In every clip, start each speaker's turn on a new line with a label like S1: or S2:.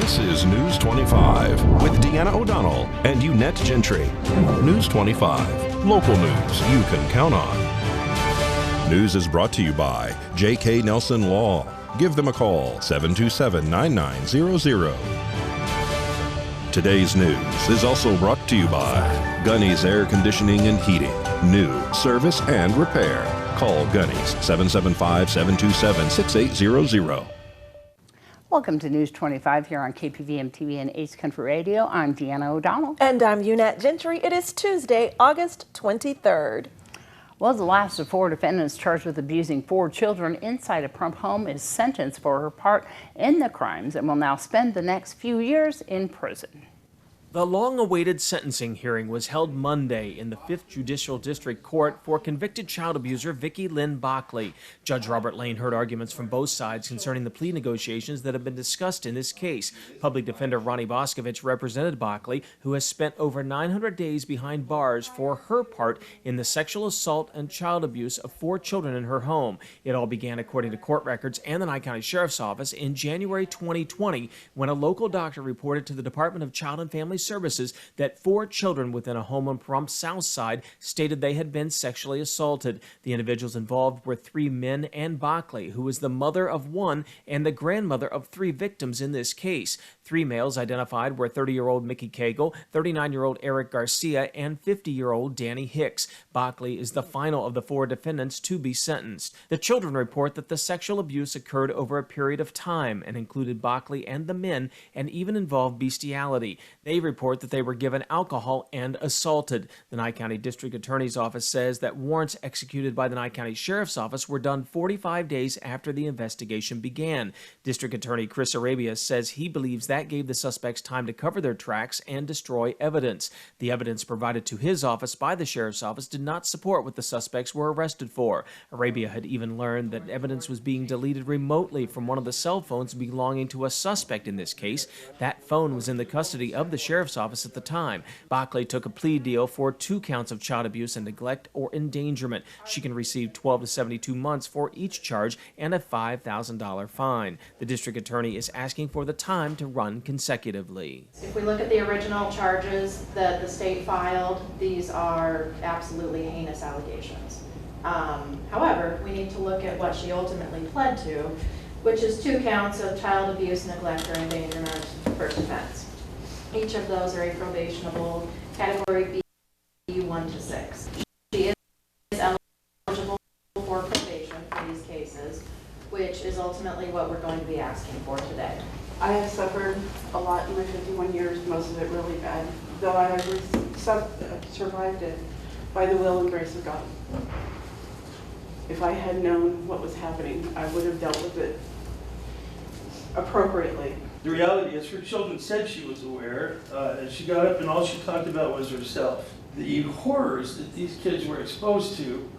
S1: This is News 25 with Deanna O'Donnell and Unette Gentry. News 25, local news you can count on. News is brought to you by J.K. Nelson Law. Give them a call, 727-9900. Today's news is also brought to you by Gunny's Air Conditioning and Heating. New service and repair. Call Gunny's 775-727-6800.
S2: Welcome to News 25 here on KPVM TV and Ace Country Radio. I'm Deanna O'Donnell.
S3: And I'm Unette Gentry. It is Tuesday, August 23rd.
S2: Well, the last of 4 defendants charged with abusing 4 children inside a Prump home is sentenced for her part in the crimes and will now spend the next few years in prison.
S4: The long-awaited sentencing hearing was held Monday in the 5th Judicial District Court for convicted child abuser Vicki Lynn Bockley. Judge Robert Lane heard arguments from both sides concerning the plea negotiations that have been discussed in this case. Public Defender Ronnie Boscovich represented Bockley, who has spent over 900 days behind bars for her part in the sexual assault and child abuse of 4 children in her home. It all began, according to court records and the Nye County Sheriff's Office, in January 2020 when a local doctor reported to the Department of Child and Family Services that 4 children within a home on Pahrump South Side stated they had been sexually assaulted. The individuals involved were 3 men and Bockley, who was the mother of 1 and the grandmother of 3 victims in this case. 3 males identified were 30-year-old Mickey Cagle, 39-year-old Eric Garcia, and 50-year-old Danny Hicks. Bockley is the final of the 4 defendants to be sentenced. The children report that the sexual abuse occurred over a period of time and included Bockley and the men and even involved bestiality. They report that they were given alcohol and assaulted. The Nye County District Attorney's Office says that warrants executed by the Nye County Sheriff's Office were done 45 days after the investigation began. District Attorney Chris Arabia says he believes that gave the suspects time to cover their tracks and destroy evidence. The evidence provided to his office by the Sheriff's Office did not support what the suspects were arrested for. Arabia had even learned that evidence was being deleted remotely from one of the cell phones belonging to a suspect in this case. That phone was in the custody of the Sheriff's Office at the time. Bockley took a plea deal for 2 counts of child abuse and neglect or endangerment. She can receive 12 to 72 months for each charge and a $5,000 fine. The district attorney is asking for the time to run consecutively.
S5: If we look at the original charges that the state filed, these are absolutely heinous allegations. However, we need to look at what she ultimately pled to, which is 2 counts of child abuse, neglect, or endangerment first offense. Each of those are a probationable category B 1 to 6. She is eligible for probation for these cases, which is ultimately what we're going to be asking for today.
S6: I have suffered a lot in my 51 years, most of it really bad, though I have survived it by the will and grace of God. If I had known what was happening, I would have dealt with it appropriately.
S7: The reality is her children said she was aware, and she got up and all she talked about was herself. The horrors that these kids were exposed to,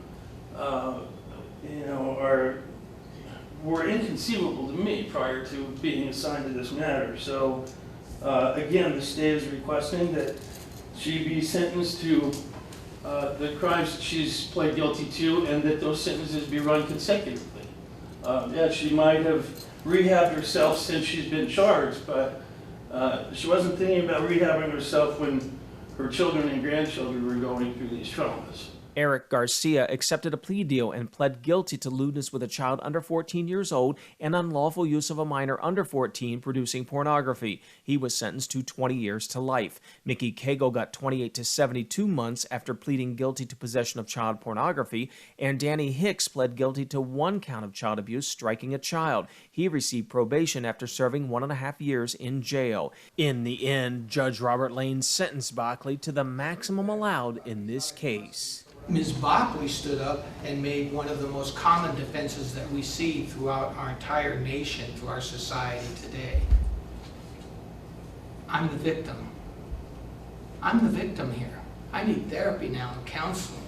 S7: were inconceivable to me prior to being assigned to this matter. So again, the state is requesting that she be sentenced to the crimes that she's pled guilty to and that those sentences be run consecutively. Yeah, she might have rehabbed herself since she's been charged, but she wasn't thinking about rehabbing herself when her children and grandchildren were going through these traumas.
S4: Eric Garcia accepted a plea deal and pled guilty to lewdness with a child under 14 years old and unlawful use of a minor under 14 producing pornography. He was sentenced to 20 years to life. Mickey Cagle got 28 to 72 months after pleading guilty to possession of child pornography, and Danny Hicks pled guilty to 1 count of child abuse, striking a child. He received probation after serving 1.5 years in jail. In the end, Judge Robert Lane sentenced Bockley to the maximum allowed in this case.
S8: Ms. Bockley stood up and made one of the most common defenses that we see throughout our entire nation, through our society today. I'm the victim. I'm the victim here. I need therapy now and counseling.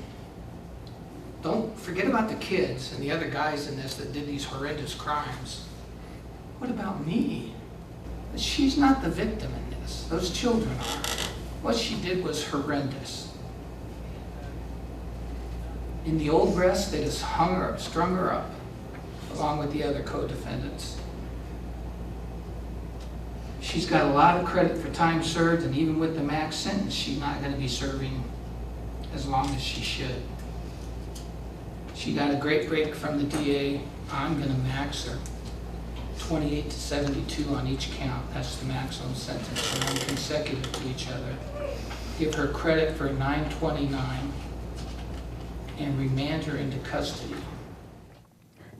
S8: Don't forget about the kids and the other guys in this that did these horrendous crimes. What about me? She's not the victim in this. Those children are. What she did was horrendous. In the old breast, they just hung her up, strung her up, along with the other co-defendants. She She's got a lot of credit for time served, and even with the max sentence, she's not going to be serving as long as she should. She got a great break from the DA. I'm going to max her 28 to 72 on each count. That's the maximum sentence for them consecutive to each other. Give her credit for 929 and remand her into custody.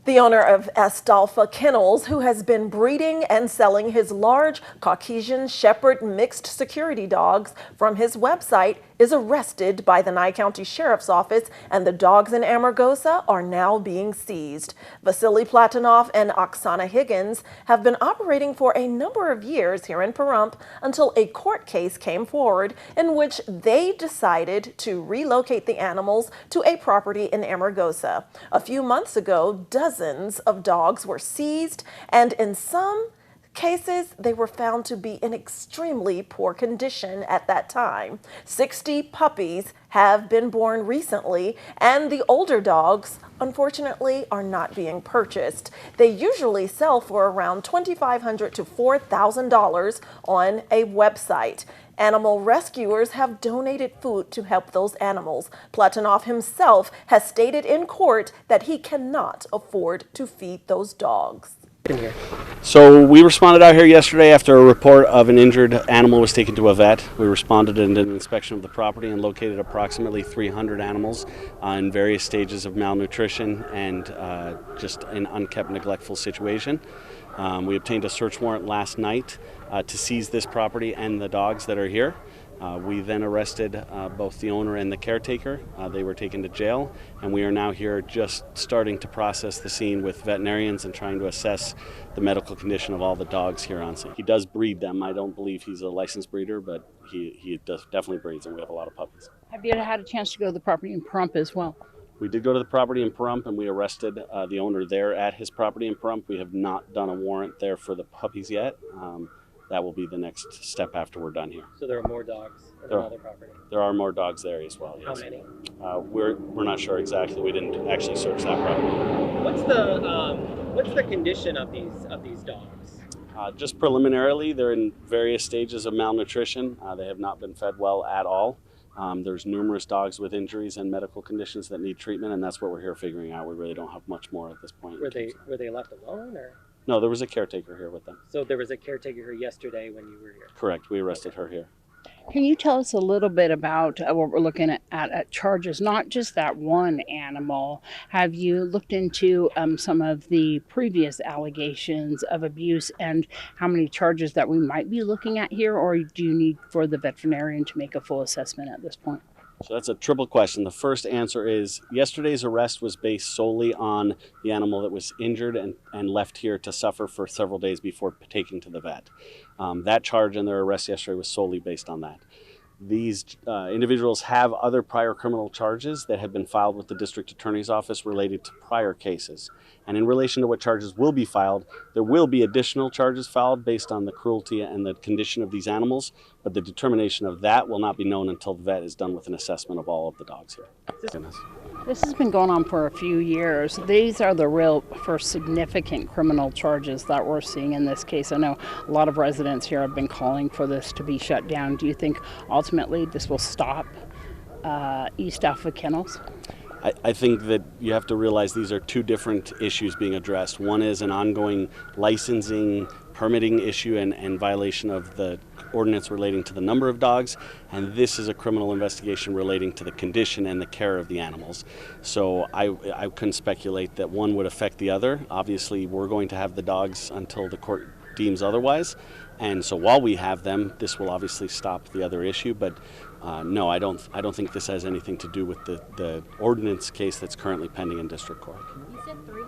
S3: The owner of Astolfa Kennels, who has been breeding and selling his large Caucasian Shepherd mixed security dogs from his website, is arrested by the Nye County Sheriff's Office, and the dogs in Amargosa are now being seized. Vasily Platonov and Oksana Higgins have been operating for a number of years here in Pahrump until a court case came forward in which they decided to relocate the animals to a property in Amargosa. A few months ago, dozens of dogs were seized, and in some cases, they were found to be in extremely poor condition at that time. 60 puppies have been born recently, and the older dogs, unfortunately, are not being purchased. They usually sell for around $2,500 to $4,000 on a website. Animal rescuers have donated food to help those animals. Platonov himself has stated in court that he cannot afford to feed those dogs.
S9: So we responded out here yesterday after a report of an injured animal was taken to a vet. We responded and did an inspection of the property and located approximately 300 animals in various stages of malnutrition and just an unkept, neglectful situation. We obtained a search warrant last night to seize this property and the dogs that are here. We then arrested both the owner and the caretaker. They were taken to jail, and we are now here just starting to process the scene with veterinarians and trying to assess the medical condition of all the dogs here on scene. He does breed them. I don't believe he's a licensed breeder, but he definitely breeds, and we have a lot of puppies.
S2: Have you had a chance to go to the property in Pahrump as well?
S9: We did go to the property in Pahrump, and we arrested the owner there at his property in Pahrump. We have not done a warrant there for the puppies yet. That will be the next step after we're done here.
S10: So there are more dogs at another property?
S9: There are more dogs there as well, yes.
S10: How many?
S9: We're not sure exactly. We didn't actually search that property.
S10: What's the condition of these dogs?
S9: Just preliminarily, they're in various stages of malnutrition. They have not been fed well at all. There's numerous dogs with injuries and medical conditions that need treatment, and that's what we're here figuring out. We really don't have much more at this point.
S10: Were they left alone, or?
S9: No, there was a caretaker here with them.
S10: So there was a caretaker here yesterday when you were here?
S9: Correct. We arrested her here.
S2: Can you tell us a little bit about what we're looking at charges, not just that one animal? Have you looked into some of the previous allegations of abuse and how many charges that we might be looking at here, or do you need for the veterinarian to make a full assessment at this point?
S9: So that's a triple question. The first answer is yesterday's arrest was based solely on the animal that was injured and left here to suffer for several days before taking to the vet. That charge and their arrest yesterday was solely based on that. These individuals have other prior criminal charges that have been filed with the district attorney's office related to prior cases. And in relation to what charges will be filed, there will be additional charges filed based on the cruelty and the condition of these animals, but the determination of that will not be known until the vet is done with an assessment of all of the dogs here.
S2: This has been going on for a few years. These are the real first significant criminal charges that we're seeing in this case. I know a lot of residents here have been calling for this to be shut down. Do you think ultimately this will stop East Alpha Kennels?
S9: I think that you have to realize these are two different issues being addressed. One is an ongoing licensing, permitting issue and violation of the ordinance relating to the number of dogs, and this is a criminal investigation relating to the condition and the care of the animals. So I couldn't speculate that one would affect the other. Obviously, we're going to have the dogs until the court deems otherwise, and so while we have them, this will obviously stop the other issue, but no, I don't think this has anything to do with the ordinance case that's currently pending in district court.
S2: You said 3?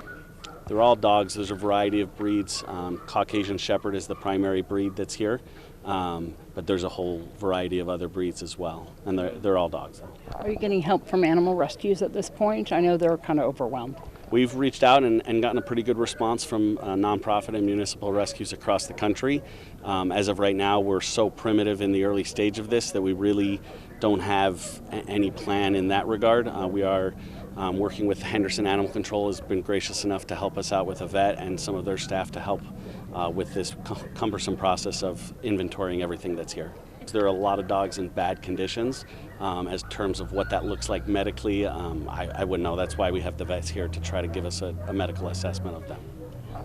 S9: They're all dogs. There's a variety of breeds. Caucasian Shepherd is the primary breed that's here, but there's a whole variety of other breeds as well, and they're all dogs.
S2: Are you getting help from animal rescues at this point? I know they're kind of overwhelmed.
S9: We've reached out and gotten a pretty good response from nonprofit and municipal rescues across the country. As of right now, we're so primitive in the early stage of this that we really don't have any plan in that regard. We are working with Henderson Animal Control, has been gracious enough to help us out with a vet and some of their staff to help with this cumbersome process of inventorying everything that's here. There are a lot of dogs in bad conditions. As terms of what that looks like medically, I wouldn't know. That's why we have the vets here to try to give us a medical assessment of them.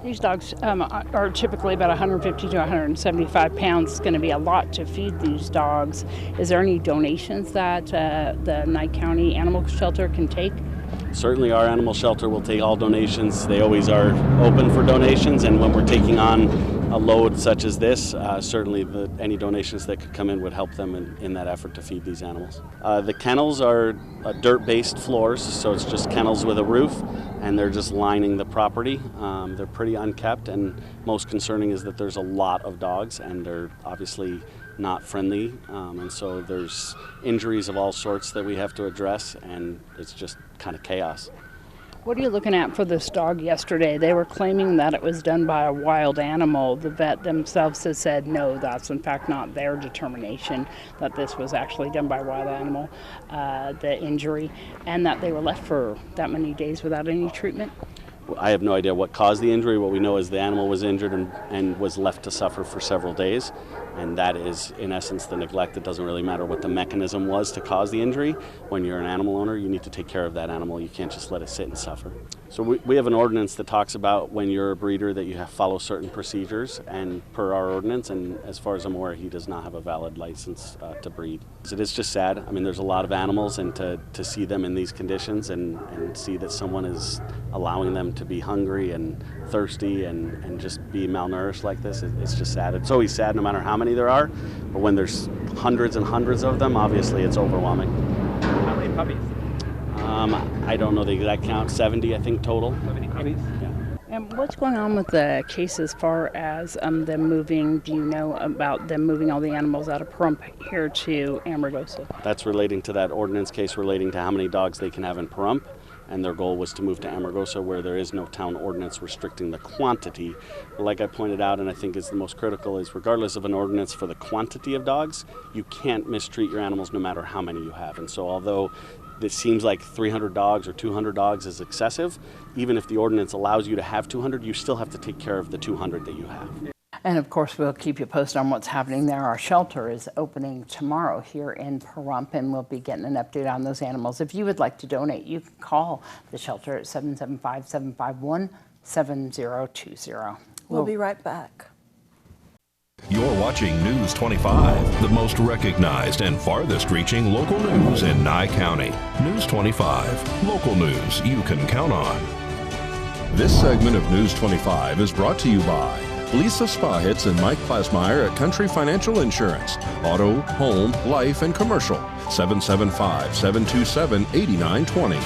S2: These dogs are typically about 150 to 175 pounds. It's going to be a lot to feed these dogs. Is there any donations that the Nye County Animal Shelter can take?
S9: Certainly our animal shelter will take all donations. They always are open for donations, and when we're taking on a load such as this, certainly any donations that could come in would help them in that effort to feed these animals. The kennels are dirt-based floors, so it's just kennels with a roof, and they're just lining the property. They're pretty unkept, and most concerning is that there's a lot of dogs, and they're obviously not friendly, and so there's injuries of all sorts that we have to address, and it's just kind of chaos.
S2: What are you looking at for this dog yesterday? They were claiming that it was done by a wild animal. The vet themselves has said no, that's in fact not their determination, that this was actually done by a wild animal, the injury, and that they were left for that many days without any treatment.
S9: I have no idea what caused the injury. What we know is the animal was injured and was left to suffer for several days, and that is in essence the neglect. It doesn't really matter what the mechanism was to cause the injury. When you're an animal owner, you need to take care of that animal. You can't just let it sit and suffer. So we have an ordinance that talks about when you're a breeder that you have to follow certain procedures, and per our ordinance, and as far as I'm aware, he does not have a valid license to breed. So it is just sad. I mean, there's a lot of animals, and to see them in these conditions and see that someone is allowing them to be hungry and thirsty and just be malnourished like this, it's just sad. It's always sad no matter how many there are, but when there's hundreds and hundreds of them, obviously it's overwhelming.
S10: How many puppies?
S9: I don't know the exact count, 70 I think total.
S10: 70 puppies?
S9: Yeah.
S2: And what's going on with the case as far as them moving? Do you know about them moving all the animals out of Pahrump here to Amargosa?
S9: That's relating to that ordinance case relating to how many dogs they can have in Pahrump. And their goal was to move to Amargosa, where there is no town ordinance restricting the quantity. But like I pointed out, and I think is the most critical, is regardless of an ordinance for the quantity of dogs, you can't mistreat your animals no matter how many you have. And so although it seems like 300 dogs or 200 dogs is excessive, even if the ordinance allows you to have 200, you still have to take care of the 200 that you have.
S2: And of course, we'll keep you posted on what's happening there. Our shelter is opening tomorrow here in Pahrump, and we'll be getting an update on those animals. If you would like to donate, you can call the shelter at 775-751-7020.
S3: We'll be right back.
S1: You're watching News 25, the most recognized and farthest reaching local news in Nye County. News 25, local news you can count on. This segment of News 25 is brought to you by Lisa Spahitz and Mike Plasmeyer at Country Financial Insurance. Auto, home, life, and commercial. 775-727-8920.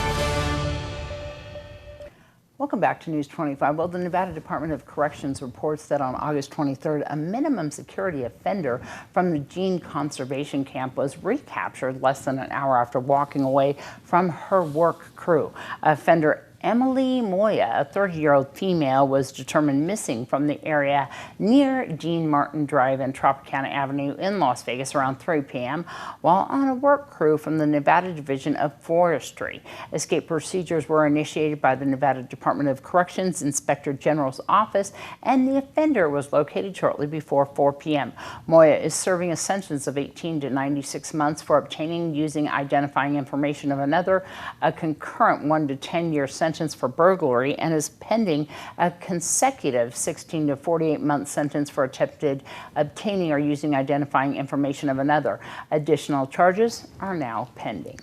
S2: Welcome back to News 25. Well, the Nevada Department of Corrections reports that on August 23rd, a minimum security offender from the Gene Conservation Camp was recaptured less than an hour after walking away from her work crew. Offender Emily Moya, a 30-year-old female, was determined missing from the area near Jean Martin Drive and Tropicana Avenue in Las Vegas around 3 p.m. while on a work crew from the Nevada Division of Forestry. Escape procedures were initiated by the Nevada Department of Corrections Inspector General's office, and the offender was located shortly before 4 p.m. Moya is serving a sentence of 18 to 96 months for obtaining, using, identifying information of another, a concurrent 1 to 10-year sentence for burglary, and is pending a consecutive 16 to 48 month sentence for attempted obtaining or using identifying information of another. Additional charges are now pending.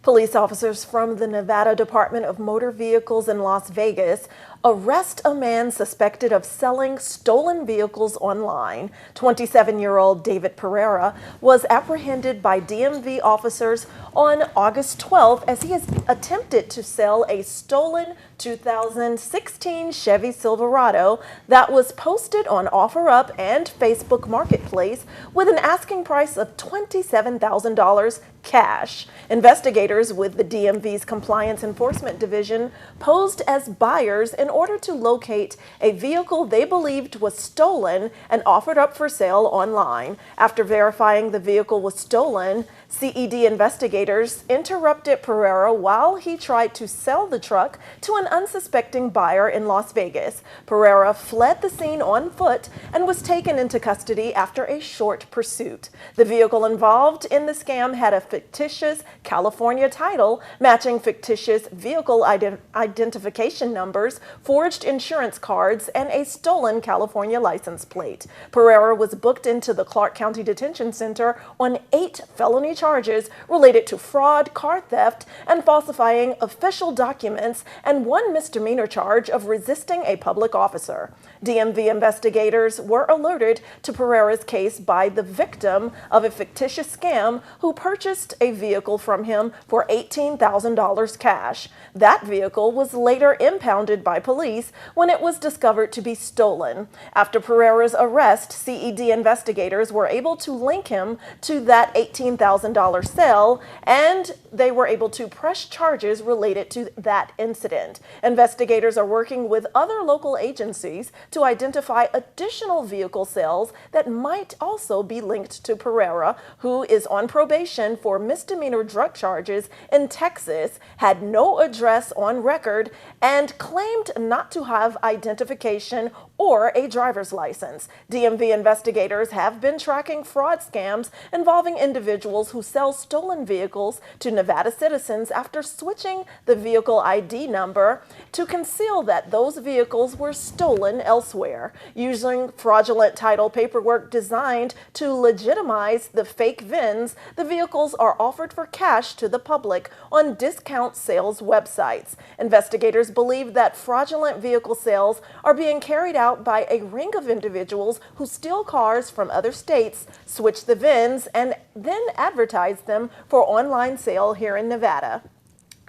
S3: Police officers from the Nevada Department of Motor Vehicles in Las Vegas arrest a man suspected of selling stolen vehicles online. 27-year-old David Pereira was apprehended by DMV officers on August 12 as he has attempted to sell a stolen 2016 Chevy Silverado that was posted on OfferUp and Facebook Marketplace with an asking price of $27,000 cash. Investigators with the DMV's Compliance Enforcement Division posed as buyers in order to locate a vehicle they believed was stolen and offered up for sale online. After verifying the vehicle was stolen, CED investigators interrupted Pereira while he tried to sell the truck to an unsuspecting buyer in Las Vegas. Pereira fled the scene on foot and was taken into custody after a short pursuit. The vehicle involved in the scam had a fictitious California title, matching fictitious vehicle identification numbers, forged insurance cards, and a stolen California license plate. Pereira was booked into the Clark County Detention Center on 8 felony charges related to fraud, car theft, and falsifying official documents, and 1 misdemeanor charge of resisting a public officer. DMV investigators were alerted to Pereira's case by the victim of a fictitious scam who purchased a vehicle from him for $18,000 cash. That vehicle was later impounded by police when it was discovered to be stolen. After Pereira's arrest, CED investigators were able to link him to that $18,000 sale, and they were able to press charges related to that incident. Investigators are working with other local agencies to identify additional vehicle sales that might also be linked to Pereira, who is on probation for misdemeanor drug charges in Texas, had no address on record, and claimed not to have identification or a driver's license. DMV investigators have been tracking fraud scams involving individuals who sell stolen vehicles to Nevada citizens after switching the vehicle ID number to conceal that those vehicles were stolen elsewhere. Using fraudulent title paperwork designed to legitimize the fake VINs, the vehicles are offered for cash to the public on discount sales websites. Investigators believe that fraudulent vehicle sales are being carried out by a ring of individuals who steal cars from other states, switch the VINs, and then advertise them for online sale here in Nevada.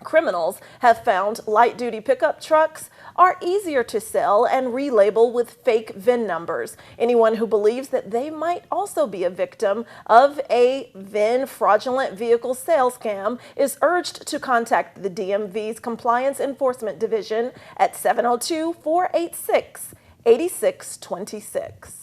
S3: Criminals have found light-duty pickup trucks are easier to sell and relabel with fake VIN numbers. Anyone who believes that they might also be a victim of a VIN fraudulent vehicle sales scam is urged to contact the DMV's Compliance Enforcement Division at 702-486-8626.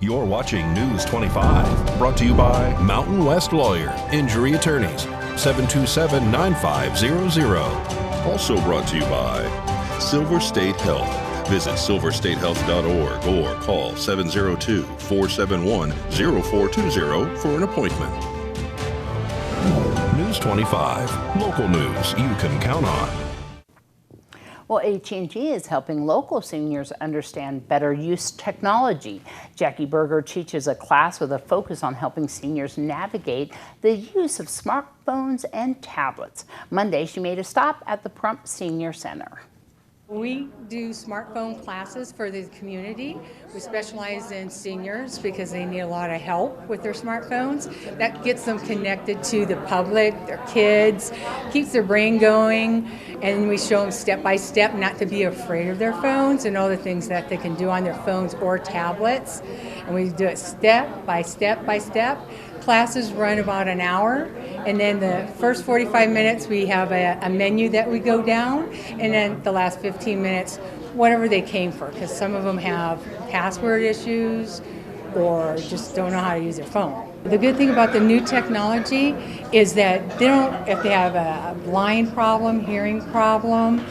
S1: You're watching News 25, brought to you by Mountain West Lawyer, Injury Attorneys, 727-9500. Also brought to you by Silver State Health. Visit silverstatehealth.org or call 702-471-0420 for an appointment. News 25, local news you can count on.
S2: Well, AT&T is helping local seniors understand better use technology. Jackie Berger teaches a class with a focus on helping seniors navigate the use of smartphones and tablets. Monday, she made a stop at the Prump Senior Center.
S11: We do smartphone classes for the community. We specialize in seniors because they need a lot of help with their smartphones. That gets them connected to the public, their kids, keeps their brain going, and we show them step by step not to be afraid of their phones and all the things that they can do on their phones or tablets. And we do it step by step by step. Classes run about an hour, and then the first 45 minutes we have a menu that we go down, and then the last 15 minutes, whatever they came for, because some of them have password issues or just don't know how to use their phone. The good thing about the new technology is that they don't, if they have a blind problem, hearing problem,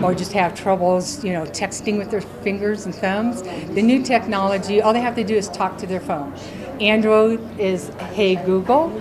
S11: or just have troubles, texting with their fingers and thumbs, the new technology, all they have to do is talk to their phone. Android is Hey Google,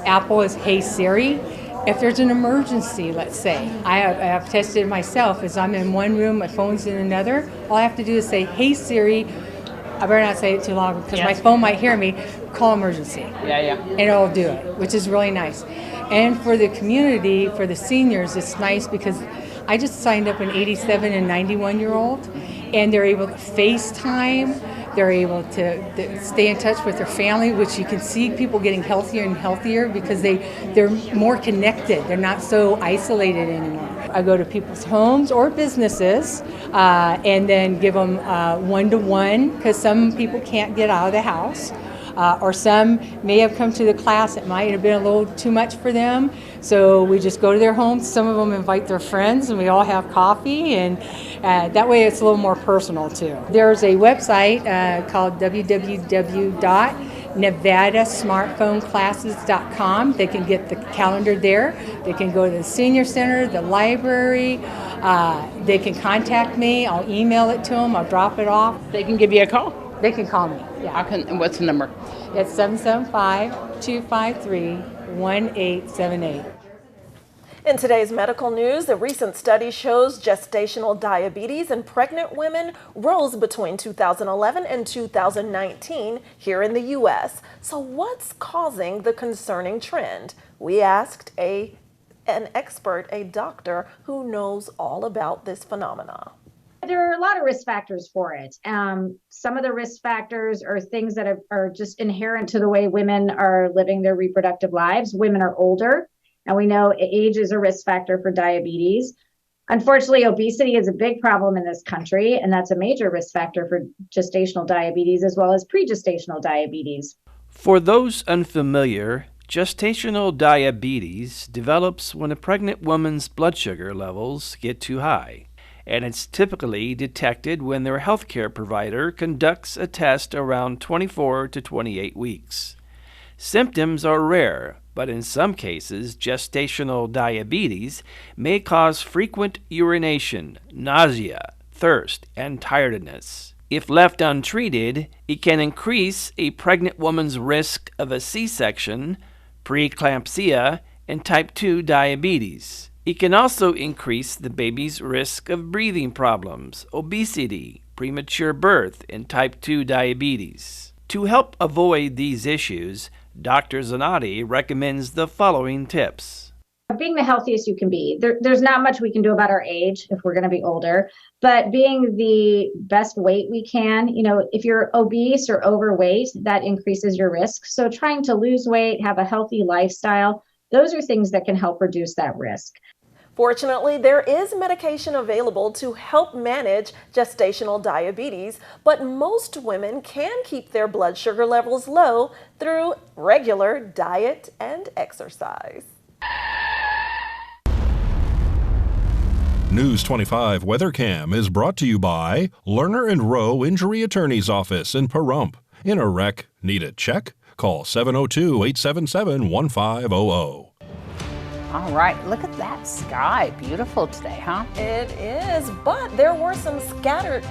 S11: Apple is Hey Siri. If there's an emergency, let's say, I have tested it myself, as I'm in one room, my phone's in another, all I have to do is say, Hey Siri, I better not say it too long because my phone might hear me, call emergency. And it'll do it, which is really nice. And for the community, for the seniors, it's nice because I just signed up an 87 and 91-year-old, and they're able to FaceTime. They're able to stay in touch with their family, which you can see people getting healthier and healthier because they're more connected. They're not so isolated anymore. I go to people's homes or businesses and then give them one-to-one because some people can't get out of the house. Or some may have come to the class, it might have been a little too much for them. So we just go to their homes. Some of them invite their friends and we all have coffee, and that way it's a little more personal too. There's a website called www.newtech, NevadaSmartPhoneClasses.com. They can get the calendar there. They can go to the senior center, the library. They can contact me. I'll email it to them. I'll drop it off.
S2: They can give you a call.
S11: They can call me. Yeah.
S2: What's the number?
S11: It's 775-253-1878.
S3: In today's medical news, a recent study shows gestational diabetes in pregnant women rose between 2011 and 2019 here in the U.S. So what's causing the concerning trend? We asked an expert, a doctor who knows all about this phenomena.
S12: There are a lot of risk factors for it. Some of the risk factors are things that are just inherent to the way women are living their reproductive lives. Women are older, and we know age is a risk factor for diabetes. Unfortunately, obesity is a big problem in this country, and that's a major risk factor for gestational diabetes as well as pregestational diabetes.
S13: For those unfamiliar, gestational diabetes develops when a pregnant woman's blood sugar levels get too high, and it's typically detected when their healthcare provider conducts a test around 24 to 28 weeks. Symptoms are rare, but in some cases, gestational diabetes may cause frequent urination, nausea, thirst, and tiredness. If left untreated, it can increase a pregnant woman's risk of a C-section, preeclampsia, and type 2 diabetes. It can also increase the baby's risk of breathing problems, obesity, premature birth, and type 2 diabetes. To help avoid these issues, Dr. Zanotti recommends the following tips.
S12: Being the healthiest you can be. There's not much we can do about our age if we're going to be older, but being the best weight we can, if you're obese or overweight, that increases your risk. So trying to lose weight, have a healthy lifestyle, those are things that can help reduce that risk.
S3: Fortunately, there is medication available to help manage gestational diabetes, but most women can keep their blood sugar levels low through regular diet and exercise.
S1: News 25 Weather Cam is brought to you by Lerner and Rowe Injury Attorney's Office in Pahrump. In a wreck, need a check? Call 702-877-1500.
S2: All right, look at that sky. Beautiful today, huh?
S3: It is, but there were some scattered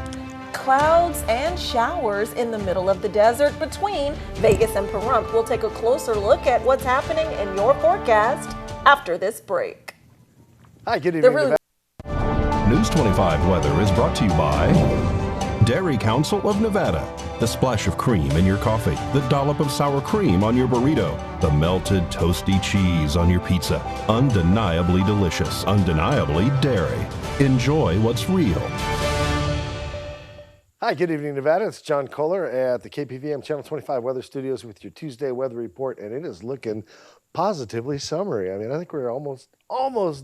S3: clouds and showers in the middle of the desert between Vegas and Pahrump. We'll take a closer look at what's happening in your forecast after this break.
S14: Hi, good evening.
S1: News 25 weather is brought to you by Dairy Council of Nevada. The splash of cream in your coffee, the dollop of sour cream on your burrito, the melted toasty cheese on your pizza. Undeniably delicious, undeniably dairy. Enjoy what's real.
S14: Hi, good evening, Nevada. It's John Kohler at the KPVM Channel 25 Weather Studios with your Tuesday weather report, and it is looking positively summery. I mean, I think we're almost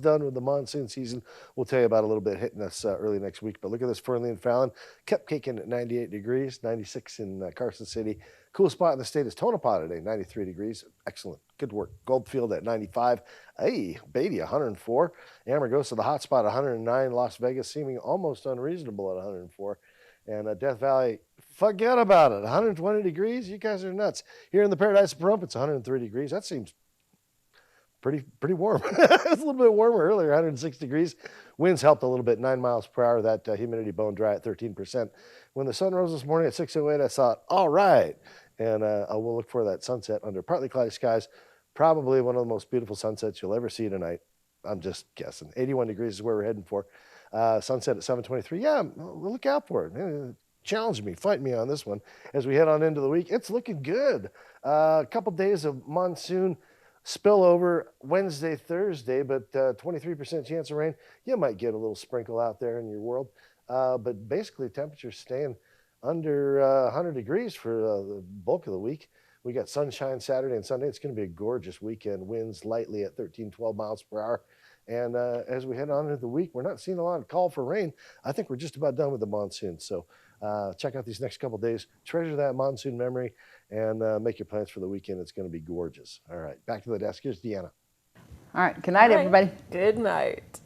S14: done with the monsoon season. We'll tell you about a little bit hitting us early next week. But look at this, Fernley and Fallon, kept caking at 98 degrees, 96 in Carson City. Cool spot in the state is Tonopah today, 93 degrees. Excellent. Good work. Goldfield at 95. Hey, Beatty, 104. Amargosa, the hot spot, 109. Las Vegas seeming almost unreasonable at 104. And Death Valley, forget about it. 120 degrees? You guys are nuts. Here in the Paradise of Pahrump, it's 103 degrees. That seems pretty warm. It was a little bit warmer earlier, 106 degrees. Winds helped a little bit, 9 miles per hour. That humidity bone dry at 13%. When the sun rose this morning at 6:08, I thought, all right. And I will look for that sunset under partly cloudy skies. Probably one of the most beautiful sunsets you'll ever see tonight. I'm just guessing. 81 degrees is where we're heading for. Sunset at 7:23. Yeah, we'll look out for it. Challenge me, fight me on this one. As we head on into the week, it's looking good. A couple days of monsoon spillover Wednesday, Thursday, but 23% chance of rain. You might get a little sprinkle out there in your world. But basically, temperatures staying under 100 degrees for the bulk of the week. We got sunshine Saturday and Sunday. It's going to be a gorgeous weekend. Winds lightly at 13, 12 miles per hour. And as we head on into the week, we're not seeing a lot of call for rain. I think we're just about done with the monsoon. So check out these next couple days. Treasure that monsoon memory and make your plans for the weekend. It's going to be gorgeous. All right, back to the desk. Here's Deanna.
S2: All right, good night, everybody.
S3: Good night.